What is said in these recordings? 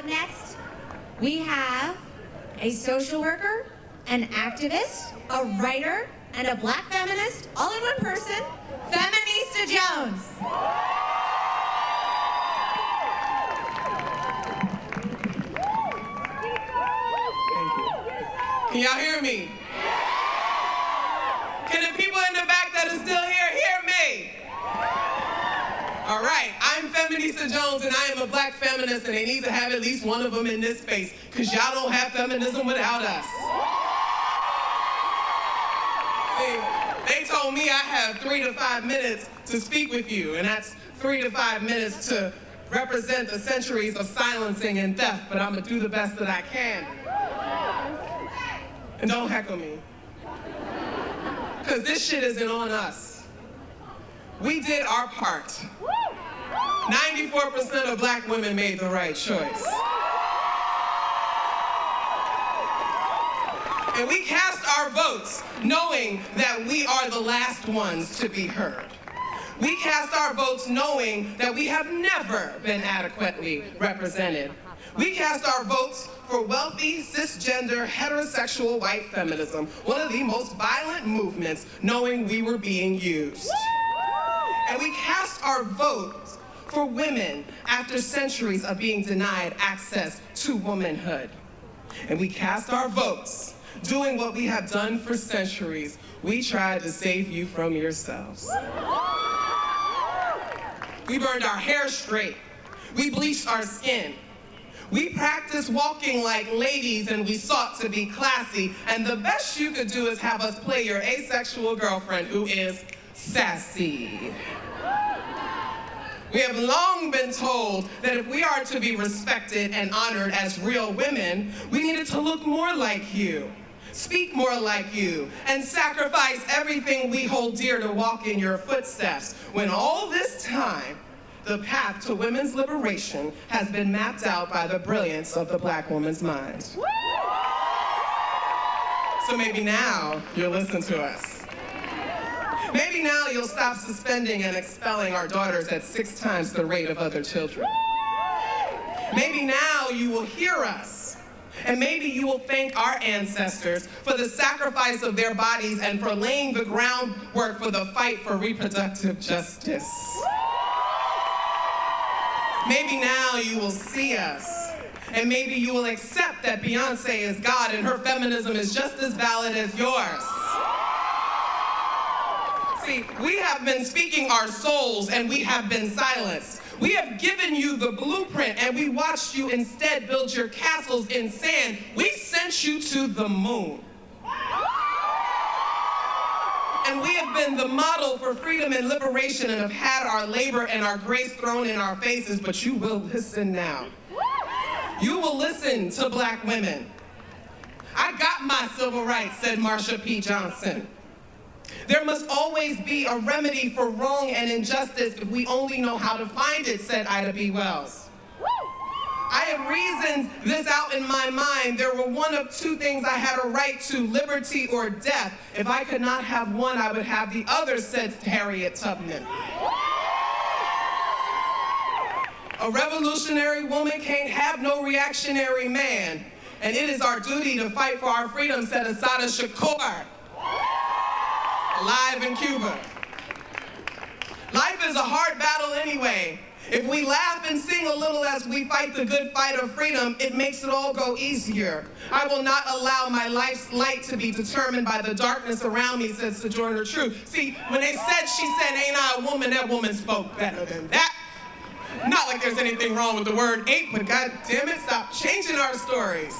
next, we have a social worker, an activist, a writer, and a black feminist, all in one person, Feminista Jones. Can y'all hear me? Can the people in the back that are still here hear me? All right, I'm Feminista Jones, and I am a black feminist, and they need to have at least one of them in this space, because y'all don't have feminism without us. See, they told me I have 3 to 5 minutes to speak with you, and that's 3 to 5 minutes to represent the centuries of silencing and theft, but I'm gonna do the best that I can. And don't heckle me, because this shit isn't on us. We did our part. 94% of black women made the right choice. And we cast our votes knowing that we are the last ones to be heard. We cast our votes knowing that we have never been adequately represented. We cast our votes for wealthy, cisgender, heterosexual white feminism, one of the most violent movements, knowing we were being used. And we cast our votes for women after centuries of being denied access to womanhood. And we cast our votes doing what we have done for centuries. We tried to save you from yourselves. We burned our hair straight. We bleached our skin. We practiced walking like ladies, and we sought to be classy. And the best you could do is have us play your asexual girlfriend who is sassy. We have long been told that if we are to be respected and honored as real women, we needed to look more like you, speak more like you, and sacrifice everything we hold dear to walk in your footsteps. When all this time, the path to women's liberation has been mapped out by the brilliance of the black woman's mind. So maybe now you'll listen to us. Maybe now you'll stop suspending and expelling our daughters at 6 times the rate of other children. Maybe now you will hear us. And maybe you will thank our ancestors for the sacrifice of their bodies and for laying the groundwork for the fight for reproductive justice. Maybe now you will see us, and maybe you will accept that Beyonce is God and her feminism is just as valid as yours. See, we have been speaking our souls and we have been silenced. We have given you the blueprint and we watched you instead build your castles in sand. We sent you to the moon. And we have been the model for freedom and liberation and have had our labor and our grace thrown in our faces, but you will listen now. You will listen to black women. I got my civil rights, said Marsha P. Johnson. There must always be a remedy for wrong and injustice if we only know how to find it, said Ida B. Wells. I have reasoned this out in my mind. There were one of 2 things I had a right to, liberty or death. If I could not have one, I would have the other, said Harriet Tubman. A revolutionary woman can't have no reactionary man. And it is our duty to fight for our freedom, said Assata Shakur, alive in Cuba. Life is a hard battle anyway. If we laugh and sing a little as we fight the good fight of freedom, it makes it all go easier. I will not allow my life's light to be determined by the darkness around me, said Sojourner Truth. See, when they said, she said, ain't I a woman, that woman spoke better than that. Not like there's anything wrong with the word ape, but God damn it, stop changing our stories.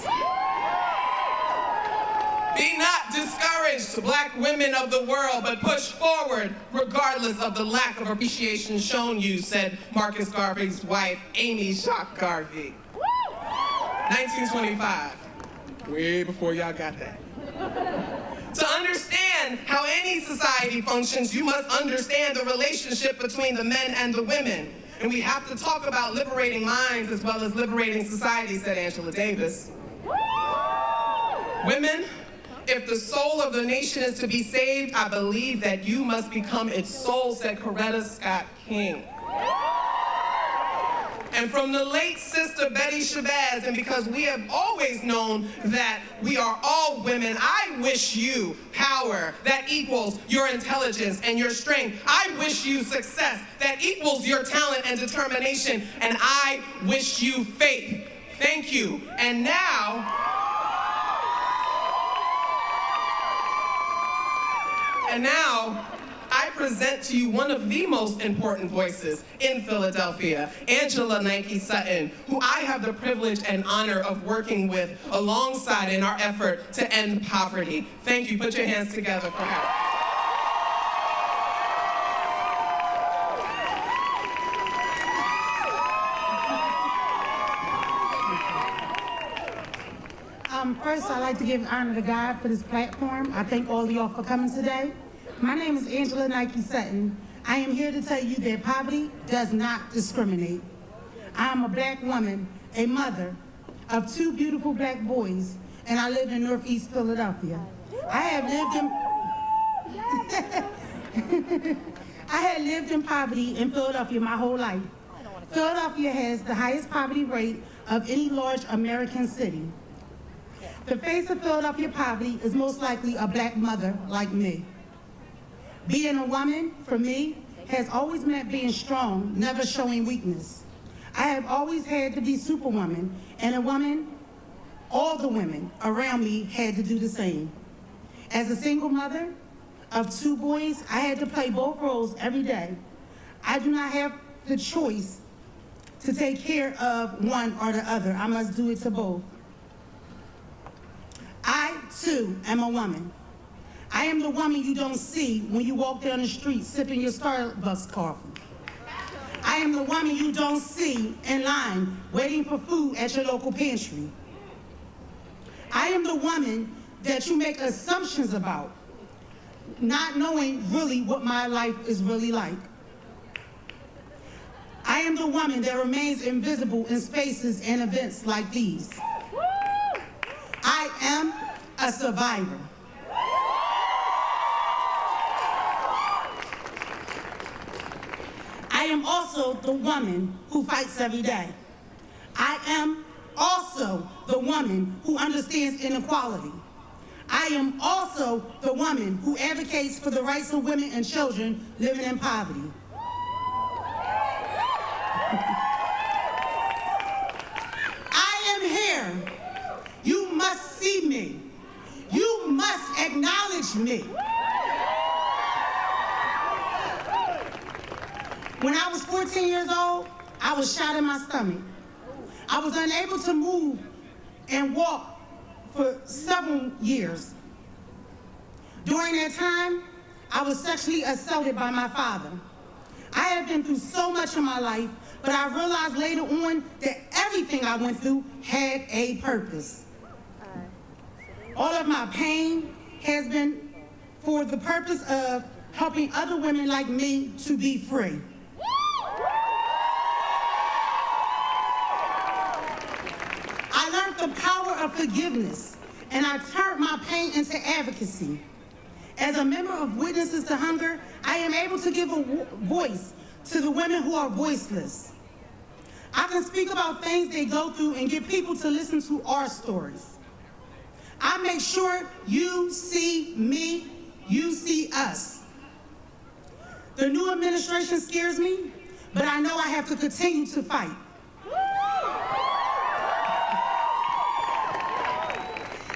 Be not discouraged, black women of the world, but push forward regardless of the lack of appreciation shown you, said Marcus Garvey's wife, Amy Jacques Garvey. 1925, way before y'all got that. To understand how any society functions, you must understand the relationship between the men and the women. And we have to talk about liberating minds as well as liberating society, said Angela Davis. Women, if the soul of the nation is to be saved, I believe that you must become its soul, said Coretta Scott King. and from the late Sister Betty Shabazz, and because we have always known that we are all women, I wish you power that equals your intelligence and your strength. I wish you success that equals your talent and determination, and I wish you faith. Thank you. And now, I present to you one of the most important voices in Philadelphia, Angela Nike Sutton, who I have the privilege and honor of working with alongside in our effort to end poverty. Thank you. Put your hands together for her. First, I'd like to give honor to God for this platform. I thank all of y'all for coming today. My name is Angela Nike Sutton. I am here to tell you that poverty does not discriminate. I am a black woman, a mother of 2 beautiful black boys, and I live in Northeast Philadelphia. I had lived in poverty in Philadelphia my whole life. Philadelphia has the highest poverty rate of any large American city. The face of Philadelphia poverty is most likely a black mother like me. Being a woman, for me, has always meant being strong, never showing weakness. I have always had to be superwoman, and a woman, all the women around me had to do the same. As a single mother of 2 boys, I had to play both roles every day. I do not have the choice to take care of one or the other. I must do it to both. I, too, am a woman. I am the woman you don't see when you walk down the street sipping your Starbucks coffee. I am the woman you don't see in line waiting for food at your local pantry. I am the woman that you make assumptions about, not knowing really what my life is really like. I am the woman that remains invisible in spaces and events like these. I am a survivor. I am also the woman who fights every day. I am also the woman who understands inequality. I am also the woman who advocates for the rights of women and children living in poverty. I am here. You must see me. You must acknowledge me. When I was 14 years old, I was shot in my stomach. I was unable to move and walk for several years. During that time, I was sexually assaulted by my father. I have been through so much in my life, but I realized later on that everything I went through had a purpose. All of my pain has been for the purpose of helping other women like me to be free. I learned the power of forgiveness, and I turned my pain into advocacy. As a member of Witnesses to Hunger, I am able to give a voice to the women who are voiceless. I can speak about things they go through and get people to listen to our stories. I make sure you see me, you see us. The new administration scares me, but I know I have to continue to fight.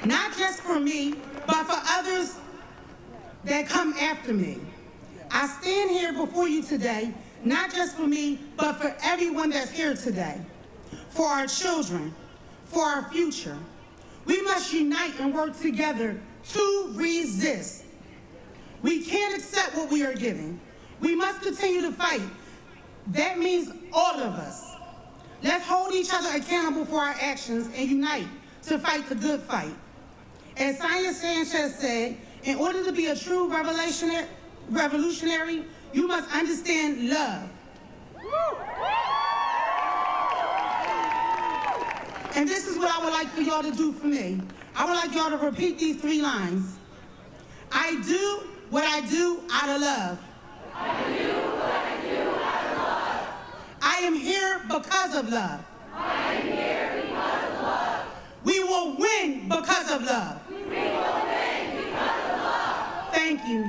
Not just for me, but for others that come after me. I stand here before you today, not just for me, but for everyone that's here today, for our children, for our future. We must unite and work together to resist. We can't accept what we are given. We must continue to fight. That means all of us. Let's hold each other accountable for our actions and unite to fight the good fight. As Sonia Sanchez said, in order to be a true revolutionary, you must understand love. And this is what I would like for y'all to do for me. I would like y'all to repeat these 3 lines. I do what I do out of love. I do what I do out of love. I am here because of love. I am here because of love. We will win because of love. We will win because of love. Thank you.